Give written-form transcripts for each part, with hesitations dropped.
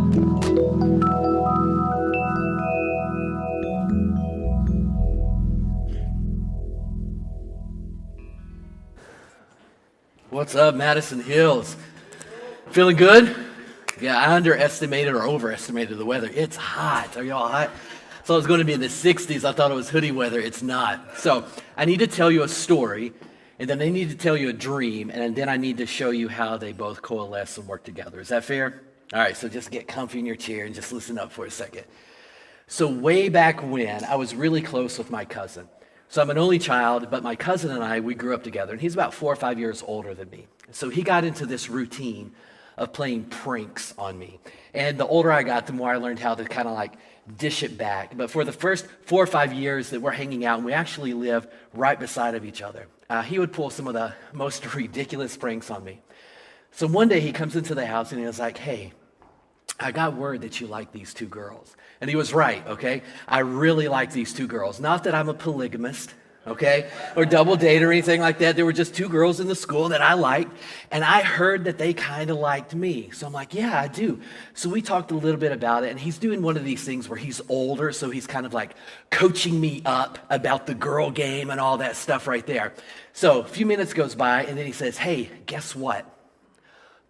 What's up, Madison Hills? Feeling good? Yeah, I underestimated or overestimated the weather. It's hot. Are y'all hot? So it's going to be in the 60s. I thought it was hoodie weather. It's not. So I need to tell you a story, and then I need to tell you a dream, and then I need to show you how they both coalesce and work together. Is that fair? All right, so just get comfy in your chair and just listen up for a second. So way back when, I was really close with my cousin. So I'm an only child, but my cousin and I, we grew up together, and he's about 4 or 5 years older than me. So he got into this routine of playing pranks on me. And the older I got, the more I learned how to kind of like dish it back. But for the first 4 or 5 years that we're hanging out, and we actually lived right beside of each other, he would pull some of the most ridiculous pranks on me. So one day he comes into the house and he was like, "Hey, I got word that you like these 2 girls." And he was right, okay? I really like these 2 girls. Not that I'm a polygamist, okay? Or double date or anything like that. There were just 2 girls in the school that I liked. And I heard that they kind of liked me. So I'm like, yeah, I do. So we talked a little bit about it. And he's doing one of these things where he's older. So he's kind of like coaching me up about the girl game and all that stuff right there. So a few minutes goes by and then he says, "Hey, guess what?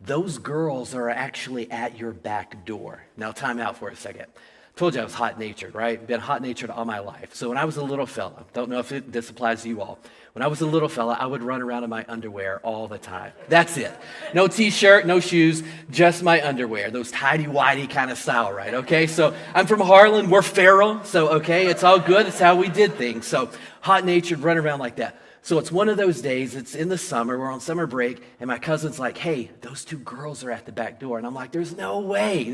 Those girls are actually at your back door." Now, time out for a second. Told you I was hot-natured, right? Been hot-natured all my life. So when I was a little fella, don't know if this applies to you all. When I was a little fella, I would run around in my underwear all the time. That's it. No t-shirt, no shoes, just my underwear. Those tighty-whitey kind of style, right? Okay, so I'm from Harlan. We're feral. So, okay, it's all good. It's how we did things. So hot-natured, run around like that. So it's one of those days, it's in the summer, we're on summer break, and my cousin's like, "Hey, those 2 girls are at the back door." And I'm like, there's no way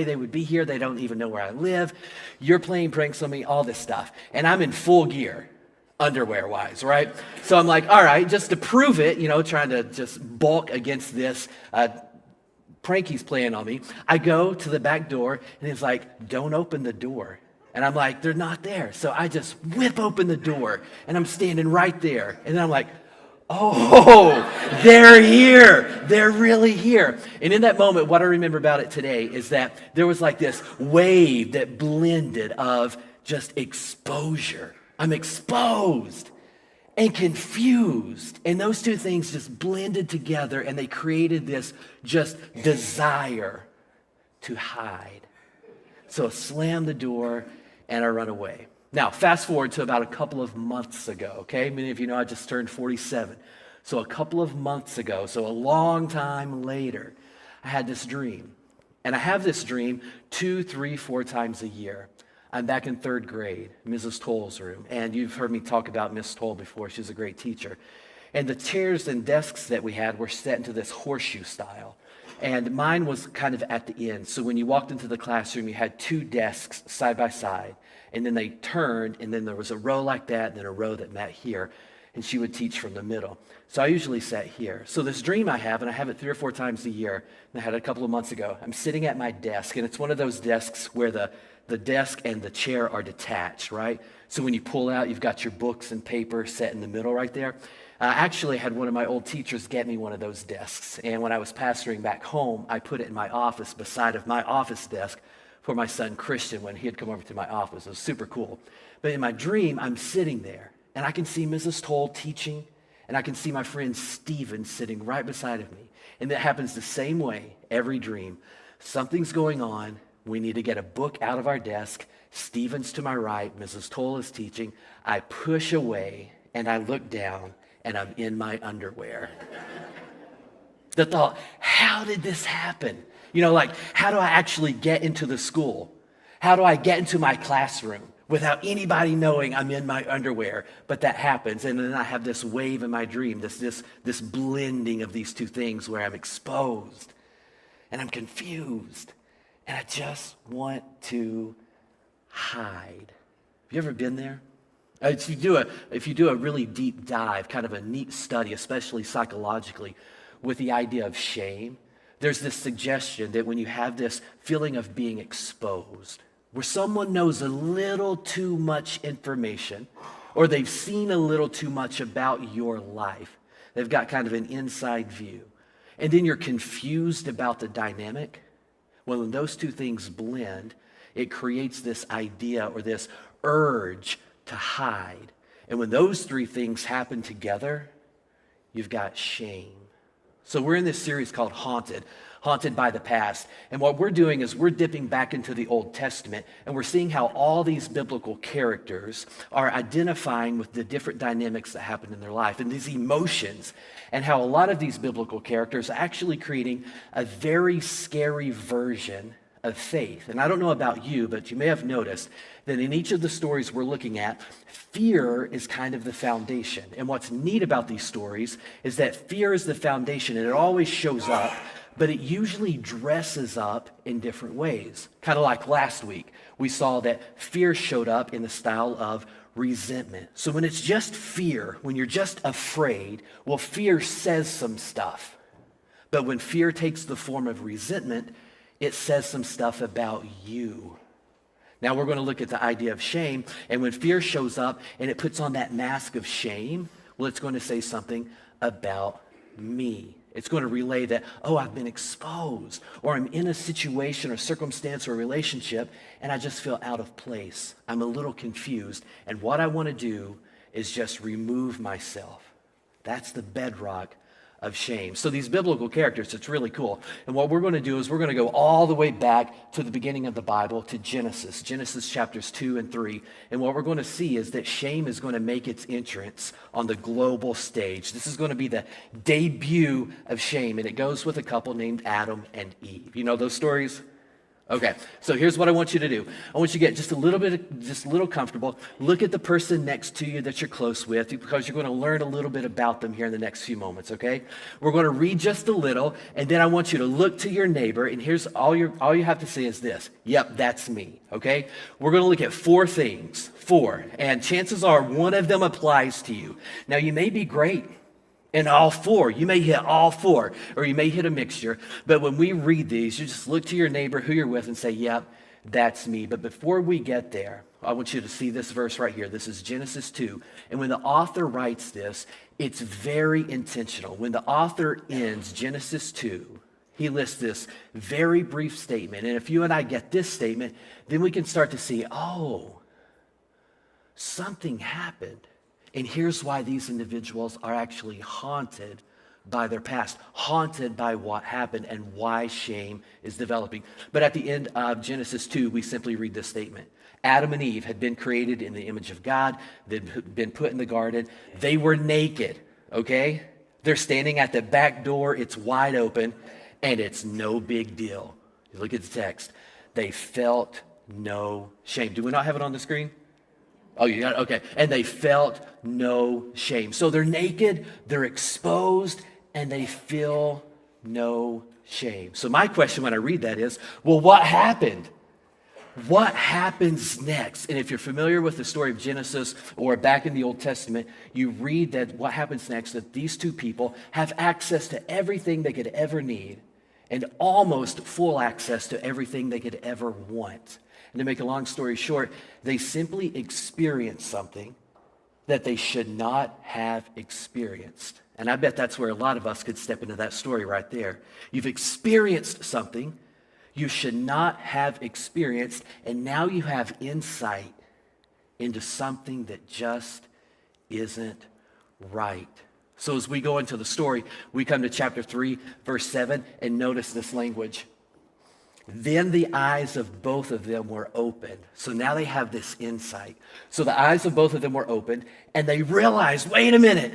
they would be here. They don't even know where I live. You're playing pranks on me, all this stuff. And I'm in full gear, underwear-wise, right? So I'm like, all right, just to prove it, trying to just bulk against this prank he's playing on me, I go to the back door, and he's like, "Don't open the door." And I'm like, they're not there. So I just whip open the door, and I'm standing right there. And then I'm like, oh, they're here. They're really here. And in that moment, what I remember about it today is that there was like this wave that blended of just exposure. I'm exposed and confused. And those 2 things just blended together, and they created this just desire to hide. So I slam the door, and I run away. Now, fast forward to about a couple of months ago, okay? Many of you know I just turned 47. So a couple of months ago, so a long time later, I had this dream. And I have this dream 2, 3, 4 times a year. I'm back in 3rd grade, Mrs. Toll's room. And you've heard me talk about Miss Toll before. She's a great teacher. And the chairs and desks that we had were set into this horseshoe style. And mine was kind of at the end. So when you walked into the classroom, you had 2 desks side by side. And then they turned, and then there was a row like that, and then a row that met here. And she would teach from the middle. So I usually sat here. So this dream I have, and I have it 3 or 4 times a year, and I had it a couple of months ago. I'm sitting at my desk, and it's one of those desks where the desk and the chair are detached, right? So when you pull out, you've got your books and paper set in the middle right there. I actually had one of my old teachers get me one of those desks. And when I was pastoring back home, I put it in my office beside of my office desk for my son Christian when he had come over to my office. It was super cool. But in my dream, I'm sitting there, and I can see Mrs. Toll teaching, and I can see my friend Stephen sitting right beside of me. And that happens the same way every dream. Something's going on. We need to get a book out of our desk. Stephen's to my right. Mrs. Toll is teaching. I push away, and I look down, and I'm in my underwear. The thought, how did this happen? How do I actually get into the school? How do I get into my classroom without anybody knowing I'm in my underwear? But that happens, and then I have this wave in my dream, this blending of these 2 things where I'm exposed, and I'm confused, and I just want to hide. Have you ever been there? If you do a really deep dive, kind of a neat study, especially psychologically, with the idea of shame, there's this suggestion that when you have this feeling of being exposed, where someone knows a little too much information, or they've seen a little too much about your life, they've got kind of an inside view, and then you're confused about the dynamic, Well, when those two things blend, it creates this idea or this urge to hide. And when those three things happen together, you've got shame. So we're in this series called Haunted by the Past. And what we're doing is we're dipping back into the Old Testament, and we're seeing how all these biblical characters are identifying with the different dynamics that happen in their life and these emotions, and how a lot of these biblical characters are actually creating a very scary version of faith. And I don't know about you, but you may have noticed that in each of the stories we're looking at, fear is kind of the foundation. And what's neat about these stories is that fear is the foundation, and it always shows up, but it usually dresses up in different ways. Kind of like last week, we saw that fear showed up in the style of resentment. So when it's just fear, when you're just afraid, well, fear says some stuff. But when fear takes the form of resentment, it says some stuff about you. Now we're going to look at the idea of shame, and when fear shows up and it puts on that mask of shame, well, it's going to say something about me. It's going to relay that, oh, I've been exposed, or I'm in a situation or circumstance or relationship, and I just feel out of place. I'm a little confused, and what I want to do is just remove myself. That's the bedrock of shame. So these biblical characters, it's really cool. And what we're going to do is we're going to go all the way back to the beginning of the Bible, to Genesis chapters 2 and 3. And what we're going to see is that shame is going to make its entrance on the global stage. This is going to be the debut of shame, and it goes with a couple named Adam and Eve. You know those stories? Okay, so here's what I want you to do. I want you to get just a little comfortable. Look at the person next to you that you're close with, because you're going to learn a little bit about them here in the next few moments, okay? We're going to read just a little, and then I want you to look to your neighbor, and here's all you have to say is this. Yep, that's me, okay? We're going to look at 4 things, and chances are one of them applies to you. Now, you may be great in all 4. You may hit all 4, or you may hit a mixture. But when we read these, you just look to your neighbor who you're with and say, yep, that's me. But before we get there, I want you to see this verse right here. This is Genesis 2. And when the author writes this, it's very intentional. When the author ends Genesis 2, he lists this very brief statement. And if you and I get this statement, then we can start to see, oh, something happened. And here's why these individuals are actually haunted by their past, haunted by what happened and why shame is developing. But at the end of Genesis 2, we simply read this statement. Adam and Eve had been created in the image of God. They'd been put in the garden. They were naked, okay? They're standing at the back door. It's wide open, and it's no big deal. You look at the text. They felt no shame. Do we not have it on the screen? Oh, you got it? Okay. And they felt no shame. So they're naked, they're exposed, and they feel no shame. So my question when I read that is, well, what happened? What happens next? And if you're familiar with the story of Genesis or back in the Old Testament, you read that what happens next, that these two people have access to everything they could ever need and almost full access to everything they could ever want. And to make a long story short, they simply experienced something that they should not have experienced. And I bet that's where a lot of us could step into that story right there. You've experienced something you should not have experienced, and now you have insight into something that just isn't right. So as we go into the story, we come to chapter 3, verse 7, and notice this language. Then the eyes of both of them were opened. So now they have this insight. So the eyes of both of them were opened, and they realized, wait a minute,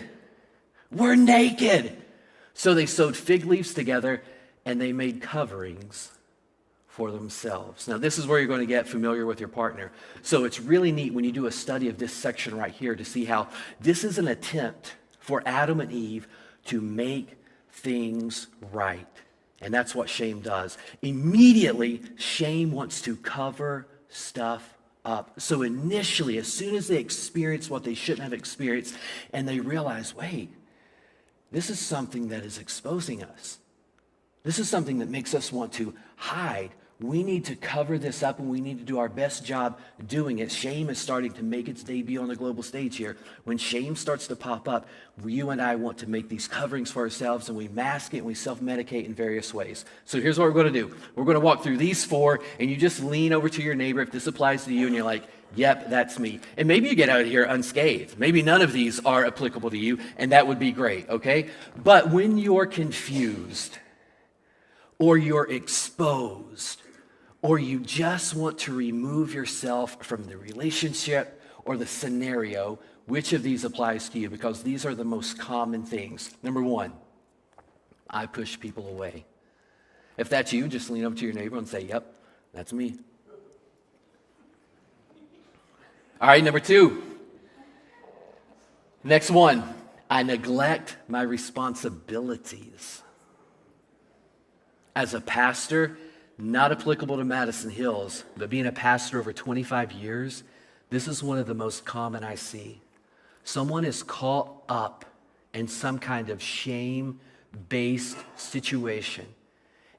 we're naked. So they sewed fig leaves together, and they made coverings for themselves. Now, this is where you're going to get familiar with your partner. So it's really neat when you do a study of this section right here to see how this is an attempt for Adam and Eve to make things right. And that's what shame does. Immediately, shame wants to cover stuff up. So initially, as soon as they experience what they shouldn't have experienced, and they realize, wait, this is something that is exposing us. This is something that makes us want to hide. We need to cover this up, and we need to do our best job doing it. Shame is starting to make its debut on the global stage here. When shame starts to pop up, you and I want to make these coverings for ourselves, and we mask it and we self-medicate in various ways. So here's what we're going to do. We're going to walk through these 4, and you just lean over to your neighbor if this applies to you, and you're like, yep, that's me. And maybe you get out of here unscathed. Maybe none of these are applicable to you, and that would be great, okay? But when you're confused, or you're exposed, or you just want to remove yourself from the relationship or the scenario, which of these applies to you? Because these are the most common things. Number 1, I push people away. If that's you, just lean over to your neighbor and say, yep, that's me. All right, number 2. Next one, I neglect my responsibilities. As a pastor, not applicable to Madison Hills, but being a pastor over 25 years, this is one of the most common I see. Someone is caught up in some kind of shame-based situation,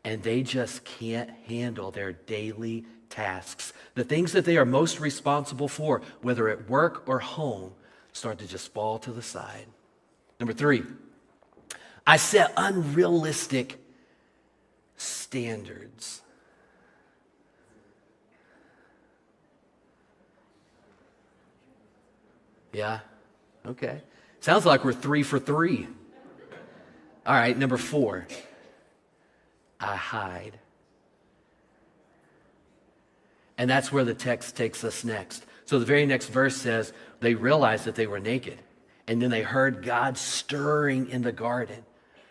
and they just can't handle their daily tasks. The things that they are most responsible for, whether at work or home, start to just fall to the side. Number 3, I set unrealistic standards. Yeah? Okay. Sounds like we're 3 for 3. All right, number 4, I hide. And that's where the text takes us next. So the very next verse says, they realized that they were naked. And then they heard God stirring in the garden.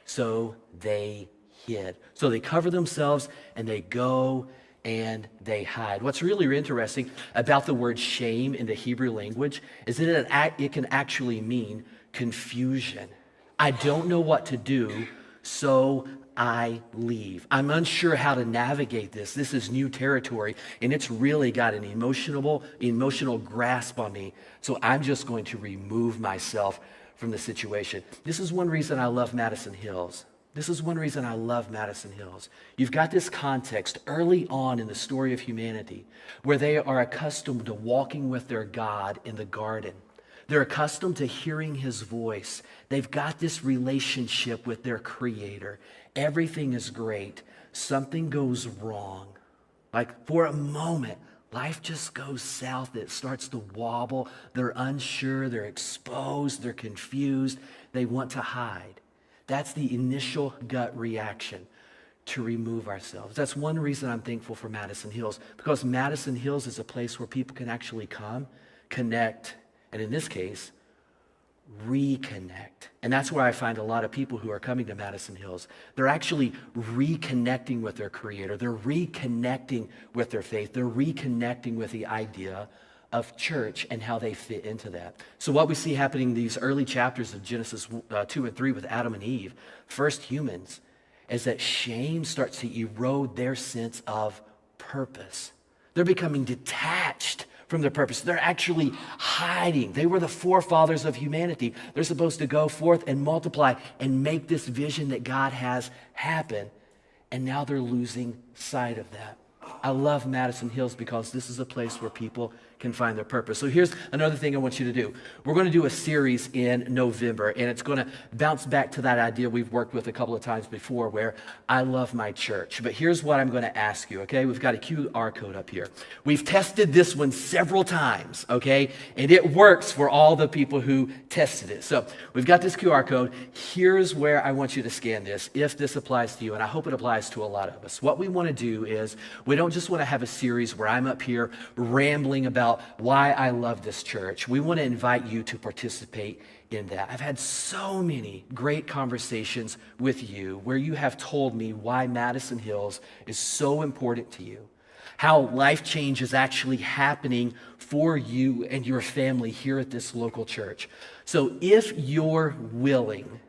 So they hid. So they cover themselves and they go and they hide. What's really interesting about the word shame in the Hebrew language is that it can actually mean confusion. I don't know what to do, so I leave. I'm unsure how to navigate this. This is new territory, and it's really got an emotional grasp on me. So I'm just going to remove myself from the situation. This is one reason I love Madison Hills. This is one reason I love Madison Hills. You've got this context early on in the story of humanity where they are accustomed to walking with their God in the garden. They're accustomed to hearing his voice. They've got this relationship with their creator. Everything is great. Something goes wrong. Like for a moment, life just goes south. It starts to wobble. They're unsure. They're exposed. They're confused. They want to hide. That's the initial gut reaction, to remove ourselves. That's one reason I'm thankful for Madison Hills, because Madison Hills is a place where people can actually come, connect, and in this case, reconnect. And that's where I find a lot of people who are coming to Madison Hills. They're actually reconnecting with their Creator. They're reconnecting with their faith. They're reconnecting with the idea of church and how they fit into that. So what we see happening in these early chapters of Genesis 2 and 3 with Adam and Eve, first humans, is that shame starts to erode their sense of purpose. They're becoming detached from their purpose. They're actually hiding. They were the forefathers of humanity. They're supposed to go forth and multiply and make this vision that God has happen. And now they're losing sight of that. I love Madison Hills because this is a place where people can find their purpose. So here's another thing I want you to do. We're going to do a series in November, and it's going to bounce back to that idea we've worked with a couple of times before where I love my church. But here's what I'm going to ask you, okay? We've got a QR code up here. We've tested this one several times, okay? And it works for all the people who tested it. So we've got this QR code. Here's where I want you to scan this if this applies to you, and I hope it applies to a lot of us. What we want to do is we don't just want to have a series where I'm up here rambling about why I love this church. We want to invite you to participate in that. I've had so many great conversations with you where you have told me why Madison Hills is so important to you, how life change is actually happening for you and your family here at this local church. So if you're willing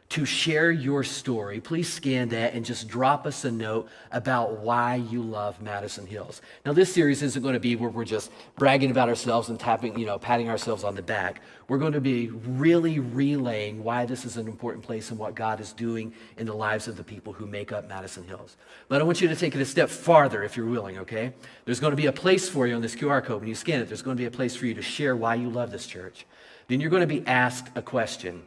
to share your story, please scan that and just drop us a note about why you love Madison Hills. Now, this series isn't going to be where we're just bragging about ourselves and patting ourselves on the back. We're going to be really relaying why this is an important place and what God is doing in the lives of the people who make up Madison Hills. But I want you to take it a step farther if you're willing, okay? There's going to be a place for you on this QR code. When you scan it, there's going to be a place for you to share why you love this church. Then you're going to be asked a question.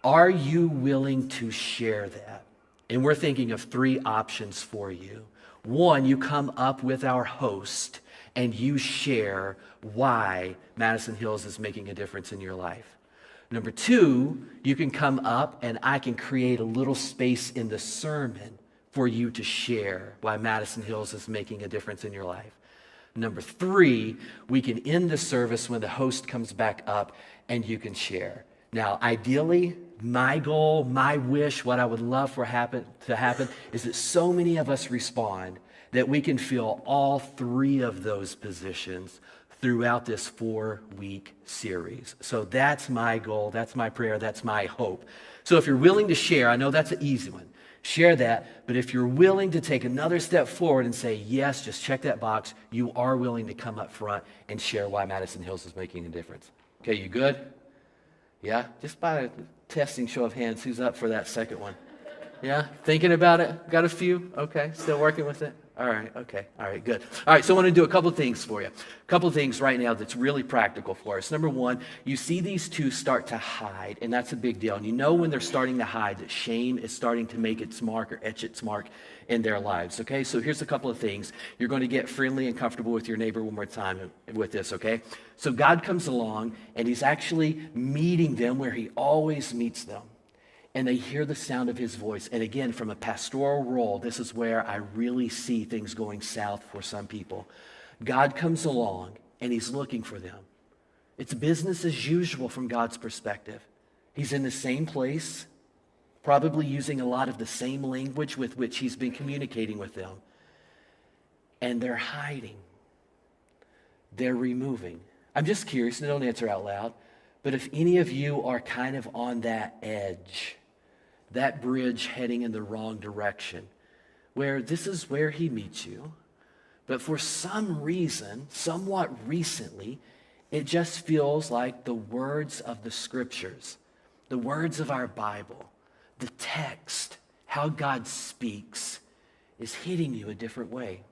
Are you willing to share that? And we're thinking of 3 options for you. 1, you come up with our host and you share why Madison Hills is making a difference in your life. Number 2, you can come up and I can create a little space in the sermon for you to share why Madison Hills is making a difference in your life. Number 3, we can end the service when the host comes back up and you can share. Now, ideally, my goal, my wish, what I would love to happen is that so many of us respond that we can fill all 3 of those positions throughout this 4-week series. So that's my goal, that's my prayer, that's my hope. So if you're willing to share, I know that's an easy one. Share that, but if you're willing to take another step forward and say, yes, just check that box, you are willing to come up front and share why Madison Hills is making a difference. Okay, you good? Yeah? Just by a testing show of hands, who's up for that second one? Yeah? Thinking about it? Got a few? Okay, still working with it? All right, okay. All right, good. All right, so I want to do a couple things for you. A couple things right now that's really practical for us. Number 1, you see these 2 start to hide, and that's a big deal. And you know when they're starting to hide that shame is starting to make its mark or etch its mark in their lives, okay? So here's a couple of things. You're going to get friendly and comfortable with your neighbor one more time with this, okay? So God comes along, and he's actually meeting them where he always meets them. And they hear the sound of his voice. And again, from a pastoral role, this is where I really see things going south for some people. God comes along, and he's looking for them. It's business as usual from God's perspective. He's in the same place, probably using a lot of the same language with which he's been communicating with them. And they're hiding. They're removing. I'm just curious, and don't answer out loud, but if any of you are kind of on that edge, that bridge heading in the wrong direction, where this is where he meets you, but for some reason, somewhat recently, it just feels like the words of the scriptures, the words of our Bible, the text, how God speaks, is hitting you a different way.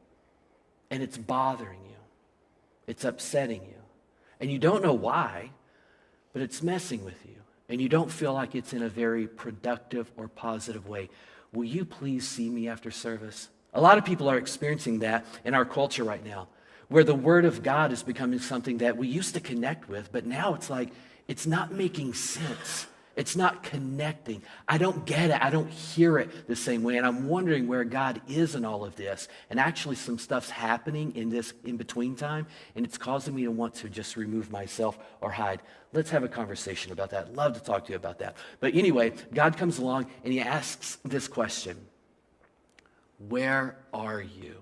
And it's bothering you. It's upsetting you. And you don't know why, but it's messing with you. And you don't feel like it's in a very productive or positive way. Will you please see me after service? A lot of people are experiencing that in our culture right now, where the Word of God is becoming something that we used to connect with, but now it's like it's not making sense. It's not connecting. I don't get it. I don't hear it the same way. And I'm wondering where God is in all of this. And actually some stuff's happening in this in-between time, and it's causing me to want to just remove myself or hide. Let's have a conversation about that. Love to talk to you about that. But anyway, God comes along and he asks this question. Where are you?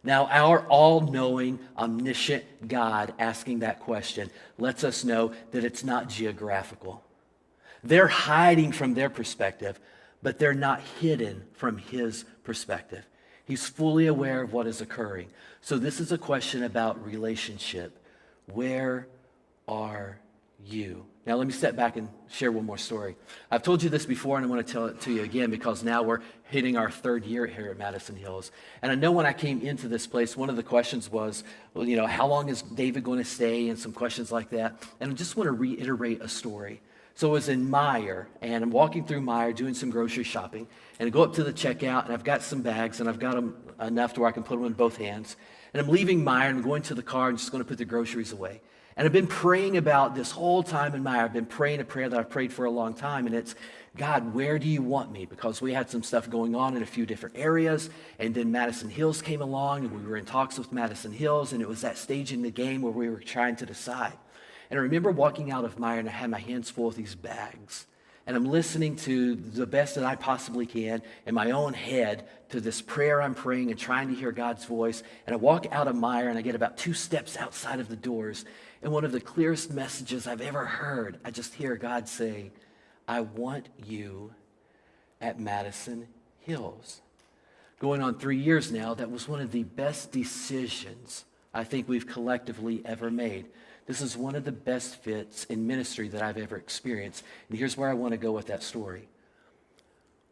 Now, our all-knowing, omniscient God asking that question lets us know that it's not geographical. They're hiding from their perspective, but they're not hidden from his perspective. He's fully aware of what is occurring. So this is a question about relationship. Where are you? Now let me step back and share one more story. I've told you this before, and I want to tell it to you again because now we're hitting our 3rd year here at Madison Hills. And I know when I came into this place, one of the questions was, well, how long is David going to stay, and some questions like that. And I just want to reiterate a story. So I was in Meijer, and I'm walking through Meijer doing some grocery shopping, and I go up to the checkout, and I've got some bags, and I've got them enough to where I can put them in both hands. And I'm leaving Meijer, and I'm going to the car, and just going to put the groceries away. And I've been praying about this whole time in Meijer. I've been praying a prayer that I've prayed for a long time, and it's, God, where do you want me? Because we had some stuff going on in a few different areas, and then Madison Hills came along, and we were in talks with Madison Hills, and it was that stage in the game where we were trying to decide. And I remember walking out of Meijer, and I had my hands full with these bags. And I'm listening to the best that I possibly can in my own head to this prayer I'm praying and trying to hear God's voice. And I walk out of Meijer, and I get about 2 steps outside of the doors. And one of the clearest messages I've ever heard, I just hear God say, I want you at Madison Hills. Going on 3 years now, that was one of the best decisions I think we've collectively ever made. This is one of the best fits in ministry that I've ever experienced. And here's where I want to go with that story.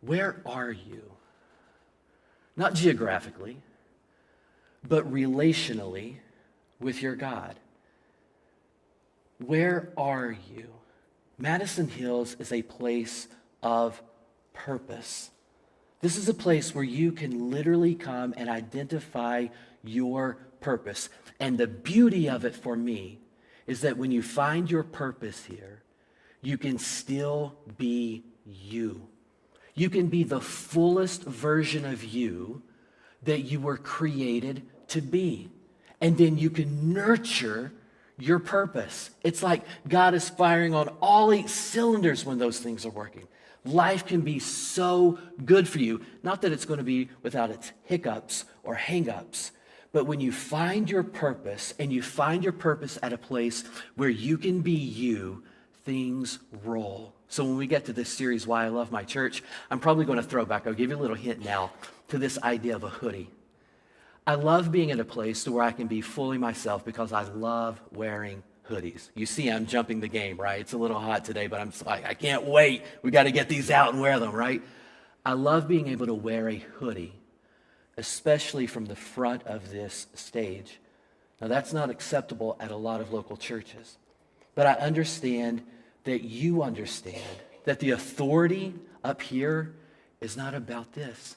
Where are you? Not geographically, but relationally with your God. Where are you? Madison Hills is a place of purpose. This is a place where you can literally come and identify your purpose. And the beauty of it for me is that when you find your purpose here, you can still be you. You can be the fullest version of you that you were created to be. And then you can nurture your purpose. It's like God is firing on all 8 cylinders when those things are working. Life can be so good for you. Not that it's going to be without its hiccups or hang-ups, but when you find your purpose and you find your purpose at a place where you can be you, things roll. So when we get to this series, Why I Love My Church, I'm probably going to throw back, I'll give you a little hint now, to this idea of a hoodie. I love being at a place where I can be fully myself because I love wearing hoodies. You see, I'm jumping the game, right? It's a little hot today, but I can't wait. We got to get these out and wear them, right? I love being able to wear a hoodie, especially from the front of this stage. Now, that's not acceptable at a lot of local churches, but I understand that you understand that the authority up here is not about this.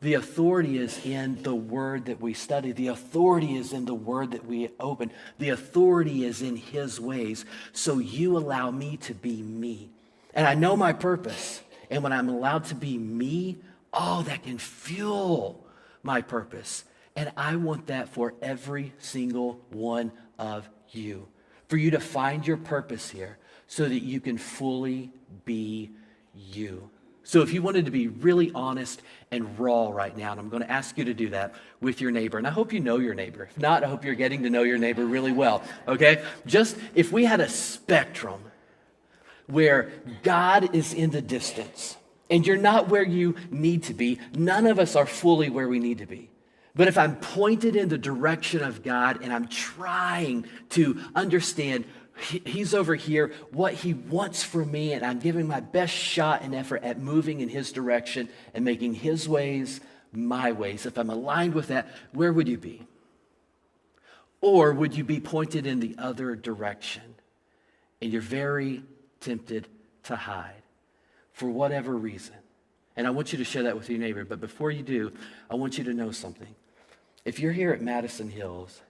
The authority is in the word that we study. The authority is in the word that we open. The authority is in his ways. So you allow me to be me. And I know my purpose. And when I'm allowed to be me, that can fuel my purpose. And I want that for every single one of you. For you to find your purpose here so that you can fully be you. So if you wanted to be really honest and raw right now, and I'm going to ask you to do that with your neighbor, and I hope you know your neighbor. If not, I hope you're getting to know your neighbor really well, okay? Just if we had a spectrum where God is in the distance and you're not where you need to be, none of us are fully where we need to be. But if I'm pointed in the direction of God and I'm trying to understand he's over here, what he wants from me, and I'm giving my best shot and effort at moving in his direction and making his ways my ways. If I'm aligned with that, where would you be? Or would you be pointed in the other direction and you're very tempted to hide for whatever reason? And I want you to share that with your neighbor. But before you do, I want you to know something. If you're here at Madison Hills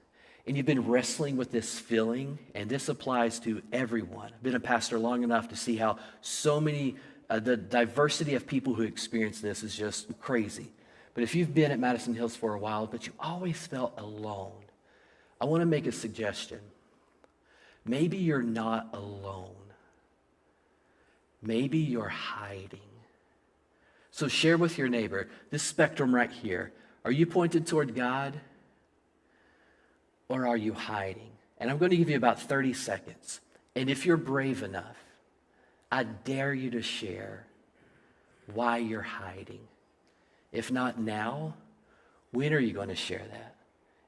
and you've been wrestling with this feeling, and this applies to everyone. I've been a pastor long enough to see how so many, the diversity of people who experience this is just crazy. But if you've been at Madison Hills for a while, but you always felt alone, I want to make a suggestion. Maybe you're not alone. Maybe you're hiding. So share with your neighbor, this spectrum right here. Are you pointed toward God? Or are you hiding? And I'm going to give you about 30 seconds. And if you're brave enough, I dare you to share why you're hiding. If not now, when are you going to share that?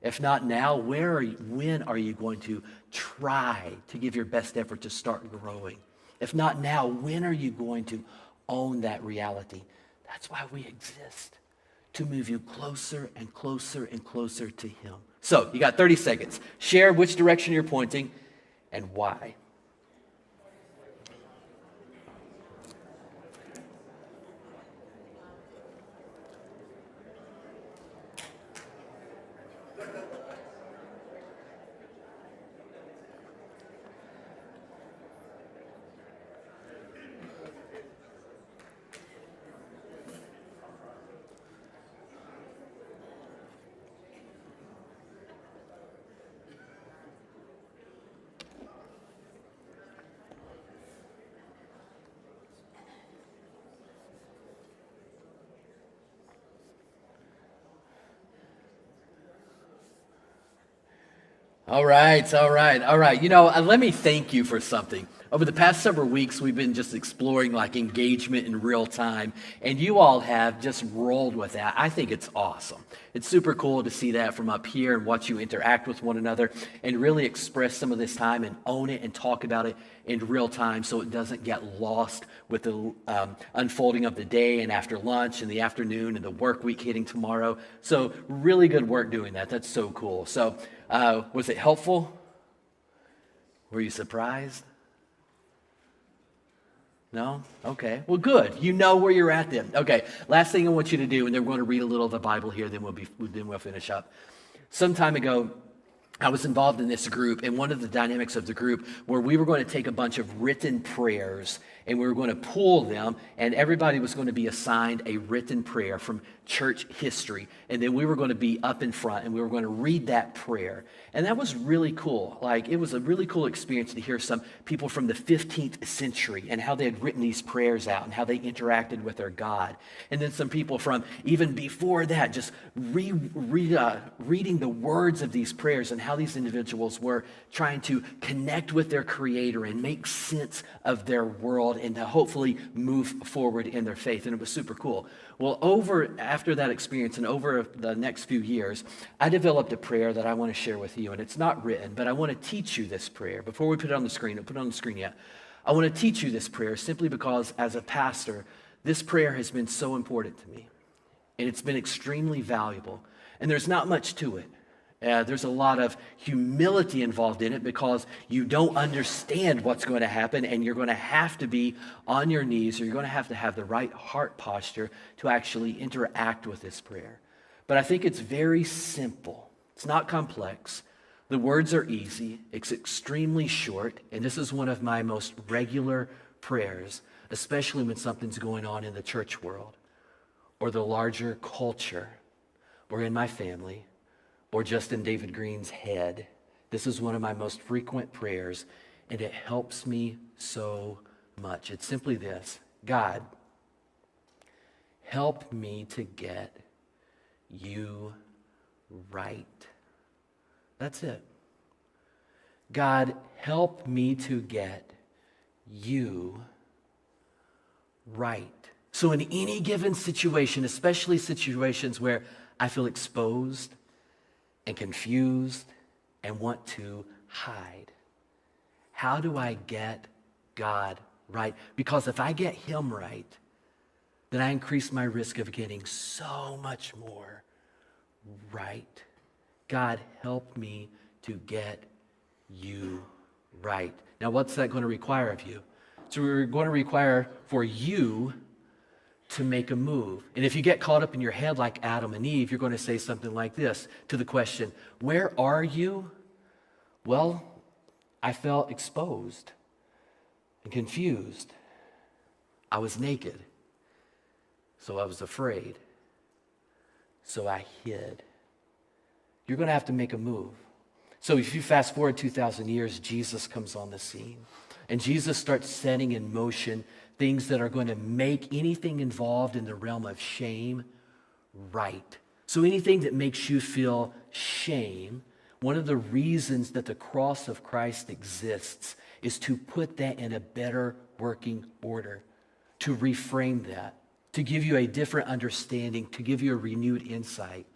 If not now, when are you going to try to give your best effort to start growing? If not now, when are you going to own that reality? That's why we exist, to move you closer and closer and closer to him. So you got 30 seconds. Share which direction you're pointing and why. All right. You know, let me thank you for something. Over the past several weeks, we've been just exploring like engagement in real time, and you all have just rolled with that. I think it's awesome. It's super cool to see that from up here and watch you interact with one another and really express some of this time and own it and talk about it in real time so it doesn't get lost with the unfolding of the day and after lunch and the afternoon and the work week hitting tomorrow. So really good work doing that. That's so cool. So was it helpful? Were you surprised? No? Okay. Well, good. You know where you're at then. Okay. Last thing I want you to do, and then we're going to read a little of the Bible here, then we'll finish up. Some time ago, I was involved in this group, and one of the dynamics of the group where we were going to take a bunch of written prayers and we were going to pool them, and everybody was going to be assigned a written prayer from church history, and then we were going to be up in front and we were going to read that prayer. And that was really cool. Like, it was a really cool experience to hear some people from the 15th century and how they had written these prayers out and how they interacted with their God. And then some people from even before that, just reading the words of these prayers and how these individuals were trying to connect with their Creator and make sense of their world and to hopefully move forward in their faith. And it was super cool. Well, after that experience and over the next few years, I developed a prayer that I want to share with you. And it's not written, but I want to teach you this prayer. Before we put it on the screen, don't put it on the screen yet. I want to teach you this prayer simply because as a pastor, this prayer has been so important to me. And it's been extremely valuable. And there's not much to it. There's a lot of humility involved in it because you don't understand what's going to happen, and you're going to have to be on your knees, or you're going to have the right heart posture to actually interact with this prayer. But I think it's very simple. It's not complex. The words are easy. It's extremely short, and this is one of my most regular prayers, especially when something's going on in the church world or the larger culture or in my family, or just in David Green's head. This is one of my most frequent prayers, and it helps me so much. It's simply this: God, help me to get you right. That's it. God, help me to get you right. So in any given situation, especially situations where I feel exposed and confused and want to hide, how do I get God right? Because if I get him right, then I increase my risk of getting so much more right. God, help me to get you right. Now, what's that going to require of you? So we're going to require for you to make a move. And if you get caught up in your head like Adam and Eve, you're going to say something like this to the question, where are you? Well, I felt exposed and confused. I was naked, so I was afraid. So I hid. You're going to have to make a move. So if you fast forward 2,000 years, Jesus comes on the scene. And Jesus starts setting in motion things that are going to make anything involved in the realm of shame right. So anything that makes you feel shame, one of the reasons that the cross of Christ exists is to put that in a better working order, to reframe that, to give you a different understanding, to give you a renewed insight,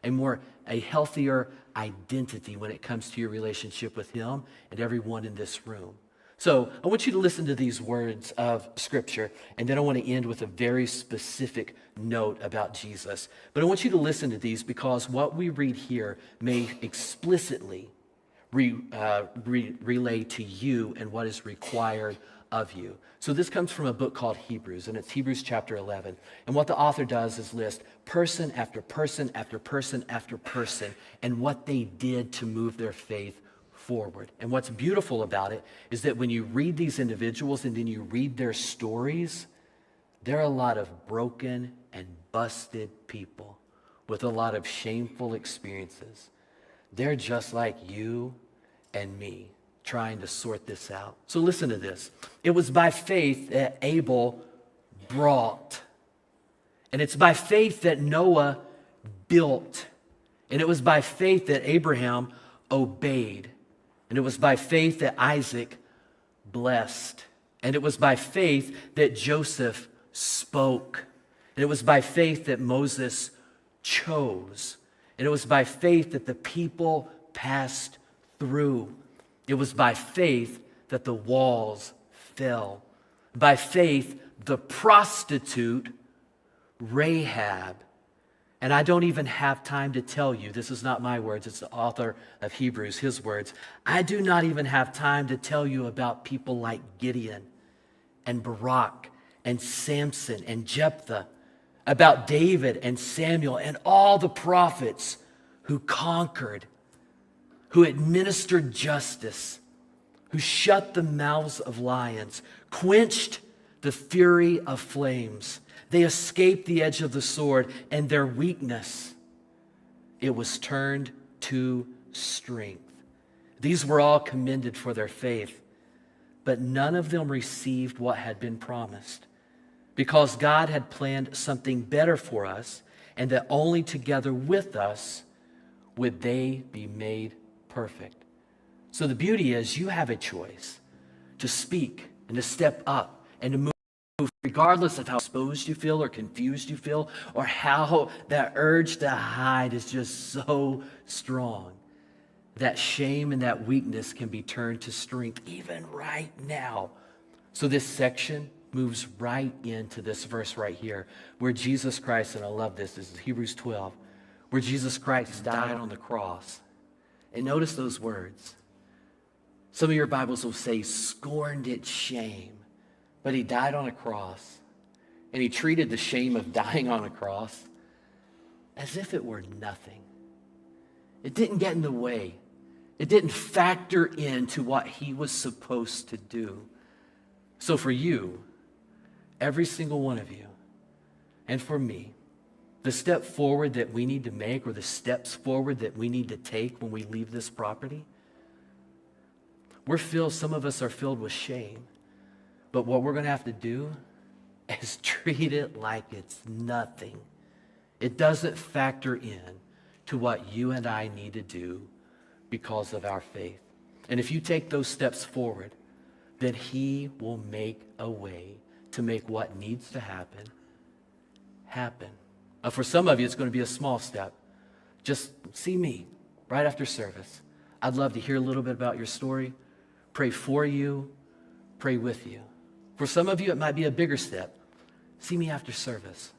a healthier identity when it comes to your relationship with him and everyone in this room. So I want you to listen to these words of Scripture, and then I want to end with a very specific note about Jesus. But I want you to listen to these because what we read here may explicitly relay to you and what is required of you. So this comes from a book called Hebrews, and it's Hebrews chapter 11. And what the author does is list person after person after person after person and what they did to move their faith forward. And what's beautiful about it is that when you read these individuals and then you read their stories, there are a lot of broken and busted people with a lot of shameful experiences. They're just like you and me, trying to sort this out. So listen to this. It was by faith that Abel brought, and it's by faith that Noah built, and it was by faith that Abraham obeyed, and it was by faith that Isaac blessed. And it was by faith that Joseph spoke. And it was by faith that Moses chose. And it was by faith that the people passed through. It was by faith that the walls fell. By faith, the prostitute Rahab, and I don't even have time to tell you, this is not my words, it's the author of Hebrews, his words. I do not even have time to tell you about people like Gideon and Barak and Samson and Jephthah, about David and Samuel and all the prophets who conquered, who administered justice, who shut the mouths of lions, quenched the fury of flames. They escaped the edge of the sword, and their weakness, it was turned to strength. These were all commended for their faith, but none of them received what had been promised, because God had planned something better for us, and that only together with us would they be made perfect. So the beauty is you have a choice to speak and to step up and to move, regardless of how exposed you feel or confused you feel, or how that urge to hide is just so strong. That shame and that weakness can be turned to strength even right now. So this section moves right into this verse right here, where Jesus Christ, and I love this is Hebrews 12, where Jesus Christ died on the cross. And notice those words. Some of your Bibles will say scorned its shame. But he died on a cross, and he treated the shame of dying on a cross as if it were nothing. It didn't get in the way. It didn't factor into what he was supposed to do. So for you, every single one of you, and for me, the step forward that we need to make, or the steps forward that we need to take when we leave this property, some of us are filled with shame. But what we're going to have to do is treat it like it's nothing. It doesn't factor in to what you and I need to do because of our faith. And if you take those steps forward, then he will make a way to make what needs to happen. For some of you, it's going to be a small step. Just see me right after service. I'd love to hear a little bit about your story, pray for you, pray with you. For some of you, it might be a bigger step. See me after service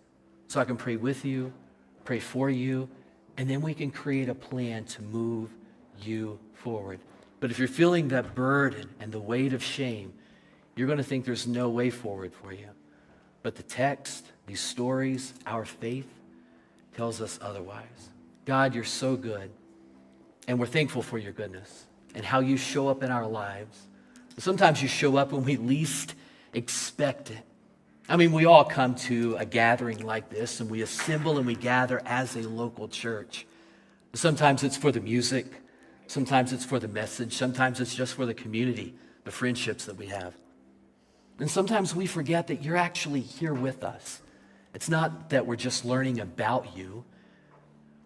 so I can pray with you, pray for you, and then we can create a plan to move you forward. But if you're feeling that burden and the weight of shame, you're going to think there's no way forward for you. But the text, these stories, our faith tells us otherwise. God, you're so good, and we're thankful for your goodness and how you show up in our lives. Sometimes you show up when we least expect it. I mean, we all come to a gathering like this, and we assemble and we gather as a local church. Sometimes it's for the music. Sometimes it's for the message. Sometimes it's just for the community, the friendships that we have. And sometimes we forget that you're actually here with us. It's not that we're just learning about you.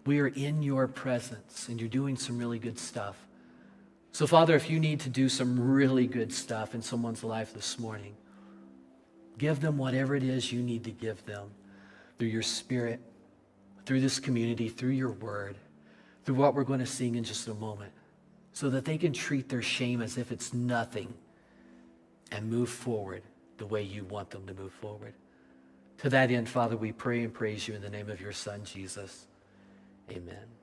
We are in your presence, and you're doing some really good stuff. So, Father, if you need to do some really good stuff in someone's life this morning, give them whatever it is you need to give them through your Spirit, through this community, through your word, through what we're going to sing in just a moment, so that they can treat their shame as if it's nothing and move forward the way you want them to move forward. To that end, Father, we pray and praise you in the name of your Son, Jesus. Amen.